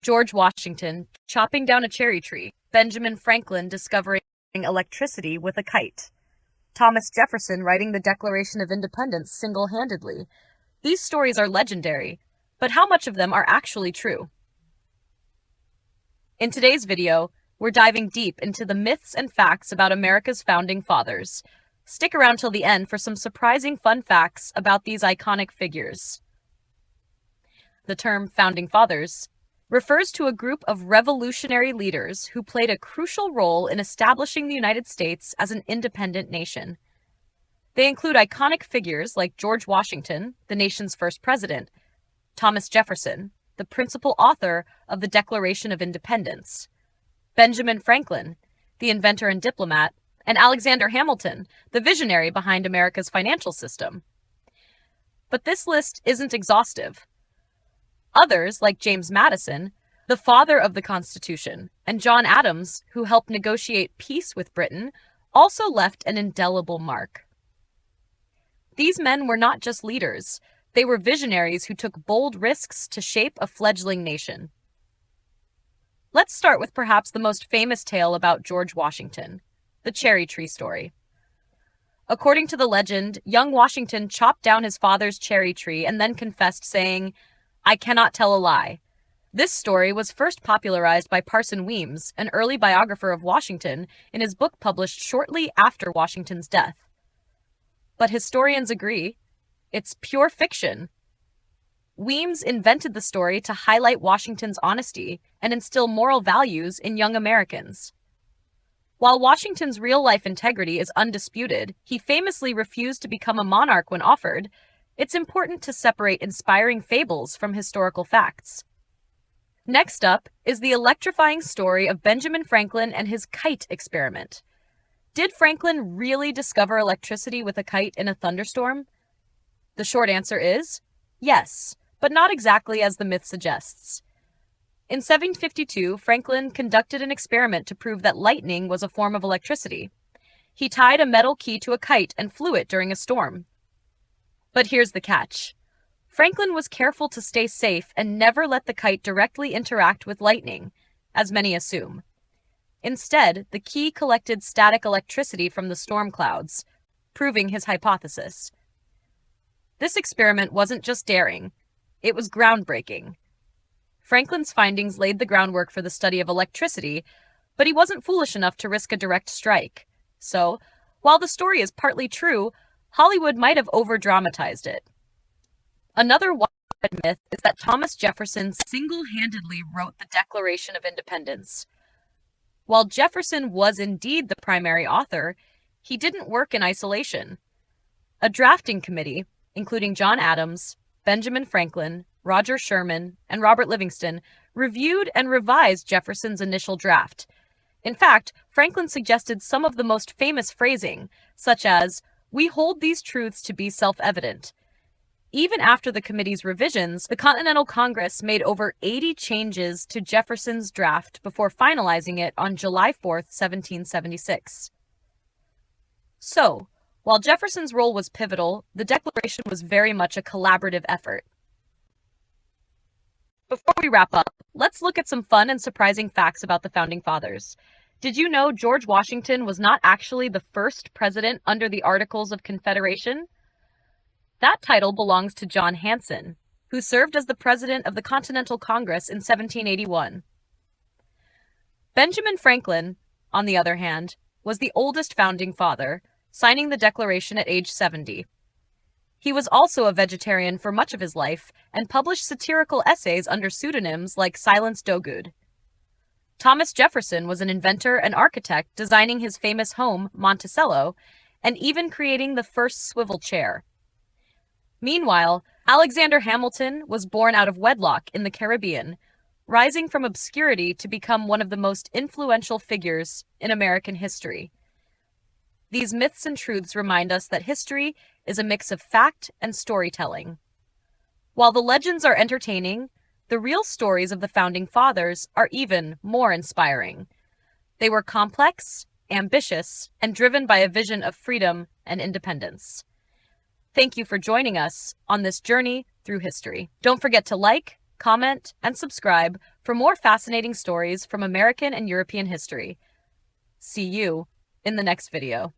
George Washington chopping down a cherry tree, Benjamin Franklin discovering electricity with a kite, Thomas Jefferson writing the Declaration of Independence single-handedly. These stories are legendary, but how much of them are actually true? In today's video, we're diving deep into the myths and facts about America's founding fathers. Stick around till the end for some surprising fun facts about these iconic figures. The term founding fathers refers to a group of revolutionary leaders who played a crucial role in establishing the United States as an independent nation. They include iconic figures like George Washington, the nation's first president, Thomas Jefferson, the principal author of the Declaration of Independence, Benjamin Franklin, the inventor and diplomat, and Alexander Hamilton, the visionary behind America's financial system. But this list isn't exhaustive. Others, like James Madison, the father of the Constitution, and John Adams, who helped negotiate peace with Britain, also left an indelible mark. These men were not just leaders, they were visionaries who took bold risks to shape a fledgling nation. Let's start with perhaps the most famous tale about George Washington, the cherry tree story. According to the legend, young Washington chopped down his father's cherry tree and then confessed, saying, "I cannot tell a lie." This story was first popularized by Parson Weems, an early biographer of Washington, in his book published shortly after Washington's death. But historians agree, it's pure fiction. Weems invented the story to highlight Washington's honesty and instill moral values in young Americans. While Washington's real-life integrity is undisputed, he famously refused to become a monarch when offered. It's important to separate inspiring fables from historical facts. Next up is the electrifying story of Benjamin Franklin and his kite experiment. Did Franklin really discover electricity with a kite in a thunderstorm? The short answer is yes, but not exactly as the myth suggests. In 1752, Franklin conducted an experiment to prove that lightning was a form of electricity. He tied a metal key to a kite and flew it during a storm. But here's the catch. Franklin was careful to stay safe and never let the kite directly interact with lightning, as many assume. Instead, the key collected static electricity from the storm clouds, proving his hypothesis. This experiment wasn't just daring, it was groundbreaking. Franklin's findings laid the groundwork for the study of electricity, but he wasn't foolish enough to risk a direct strike. So, while the story is partly true, Hollywood might have over-dramatized it. Another widespread myth is that Thomas Jefferson single-handedly wrote the Declaration of Independence. While Jefferson was indeed the primary author, he didn't work in isolation. A drafting committee, including John Adams, Benjamin Franklin, Roger Sherman, and Robert Livingston, reviewed and revised Jefferson's initial draft. In fact, Franklin suggested some of the most famous phrasing, such as, "We hold these truths to be self-evident." Even after the committee's revisions, the Continental Congress made over 80 changes to Jefferson's draft before finalizing it on July 4, 1776. So, while Jefferson's role was pivotal, the Declaration was very much a collaborative effort. Before we wrap up, let's look at some fun and surprising facts about the Founding Fathers. Did you know George Washington was not actually the first president under the Articles of Confederation? That title belongs to John Hanson, who served as the president of the Continental Congress in 1781. Benjamin Franklin, on the other hand, was the oldest founding father, signing the Declaration at age 70. He was also a vegetarian for much of his life and published satirical essays under pseudonyms like Silence Dogood. Thomas Jefferson was an inventor and architect, designing his famous home, Monticello, and even creating the first swivel chair. Meanwhile, Alexander Hamilton was born out of wedlock in the Caribbean, rising from obscurity to become one of the most influential figures in American history. These myths and truths remind us that history is a mix of fact and storytelling. While the legends are entertaining, the real stories of the Founding Fathers are even more inspiring. They were complex, ambitious, and driven by a vision of freedom and independence. Thank you for joining us on this journey through history. Don't forget to like, comment, and subscribe for more fascinating stories from American and European history. See you in the next video.